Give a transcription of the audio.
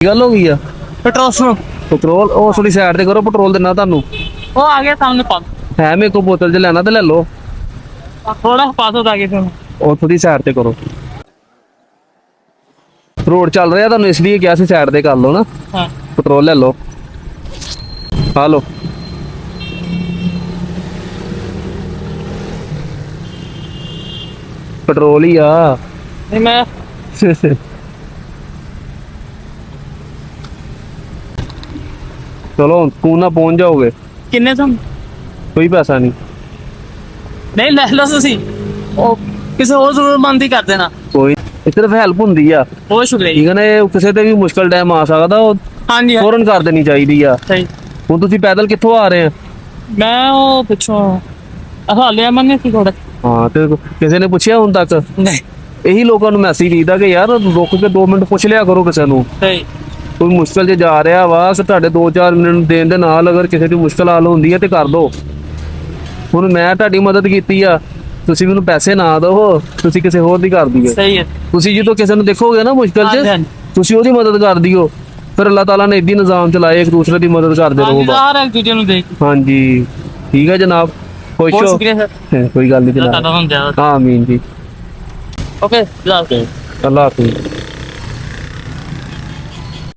ਗੱਲ ਹੋ ਗਈ ਆ पेट्रोल ਪੈਟਰੋਲ ਉਹ ਥੋੜੀ ਸਾਈਡ ਤੇ ਕਰੋ ਪੈਟਰੋਲ ਦੇਣਾ ਤੁਹਾਨੂੰ वो आ गया सामने पंप ਹੈ ਮੇਰੇ ਕੋਲ ਬੋਤਲ ਚ ਲੈਣਾ ਤੇ ਲੈ ਲਓ थोड़ा पास होता आगे से ਉਹ ਥੋੜੀ ਸਾਈਡ ਤੇ ਕਰੋ ਰੋਡ ਚੱਲ ਰਿਹਾ ਤੁਹਾਨੂੰ ਇਸ ਲਈ ਕਿਹਾ ਸੀ ਸਾਈਡ ਤੇ ਕਰ ਲਓ ਨਾ हाँ ਪੈਟਰੋਲ ਲੈ ਲਓ ਆ ਲਓ ਪੈਟਰੋਲ ਹੀ ਆ नहीं मैं ਚਲੋ ਸਕੂਲ ਨਾਲ ਪਹੁੰਚ ਜਾਓਗੇ किन्ने तुम ਕੋਈ ਪੈਸਾ ਨਹੀਂ नहीं ले लो तुसी ओ किसी और जरूरतमंद ही कर देना ਕੋਈ ਇਹ ਸਿਰਫ ਹੈਲਪ ਹੁੰਦੀ ਆ बहुत शुक्रिया ਠੀਕ ਹੈ ਨਾ ਇਹ ਕਿਸੇ ਤੇ ਵੀ ਮੁਸ਼ਕਲ ਟਾਈਮ ਆ ਸਕਦਾ ਉਹ हाँ जी हाँ, ਫੌਰਨ ਕਰ ਦੇਣੀ ਚਾਹੀਦੀ ਆ सही ਹੁਣ ਤੁਸੀਂ ਪੈਦਲ ਕਿੱਥੋਂ ਆ ਰਹੇ ਆ मैं वो पिछों हलिया मन नहीं थोड़ा ਹਾਂ ਤੇ ਕਿਸੇ ਨੇ ਪੁੱਛਿਆ ਹੁਣ ਤੱਕ नहीं ਇਹੀ ਲੋਕਾਂ ਨੂੰ ਮੈਸੇਜ ਕੀਤਾ ਕਿ ਯਾਰ ਰੁਕ ਕੇ 2 ਮਿੰਟ ਪੁੱਛ ਲਿਆ ਕਰੋ ਕਿਸੇ ਨੂੰ सही ਕੋਈ ਮੁਸ਼ਕਲ 'ਚ ਜਾ ਰਿਹਾ ਵਾ ਤੇ ਤੁਹਾਡੇ 2-4 ਮਿੰਟ ਦੇਣ ਦੇ ਨਾਲ ਅਗਰ ਕਿਸੇ ਦੀ ਮੁਸ਼ਕਲ ਹੱਲ ਹੁੰਦੀ ਹੈ ਤੇ ਕਰ ਦੋ ਹੁਣ ਮੈਂ ਤੁਹਾਡੀ ਮਦਦ ਕੀਤੀ ਆ ਤੁਸੀਂ ਮੈਨੂੰ ਪੈਸੇ ਨਾ ਦਿਓ ਤੁਸੀਂ ਕਿਸੇ ਹੋਰ ਦੀ ਕਰ ਦਿਓ सही है ਤੁਸੀਂ ਜਦੋਂ ਕਿਸੇ ਨੂੰ ਦੇਖੋਗੇ ਨਾ ਮੁਸ਼ਕਲ हाँ जी, 'ਚ हाँ जी। ਤੁਸੀਂ ਉਹਦੀ ਮਦਦ ਕਰ ਦਿਓ ਫਿਰ ਅੱਲਾਹ ਤਾਲਾ ਨੇ ਇਦਾਂ ਨਿਜ਼ਾਮ ਚਲਾਏ ਇੱਕ ਦੂਸਰੇ ਦੀ ਮਦਦ ਕਰਦੇ हाँ ਰਹੋ जी, ਬਸ। हर एक वीडियो में देख ਹਾਂਜੀ ਠੀਕ ਹੈ ਜਨਾਬ ਖੁਸ਼ बहुत ਹੋ शुक्रिया सर ਕੋਈ ਗੱਲ ਨਹੀਂ अल्लाह ਜਨਾਬ ताला हम ज्यादा ਆਮੀਨ ਜੀ ओके जनाब ਅੱਲਾਹ ਹਾਫਿਜ਼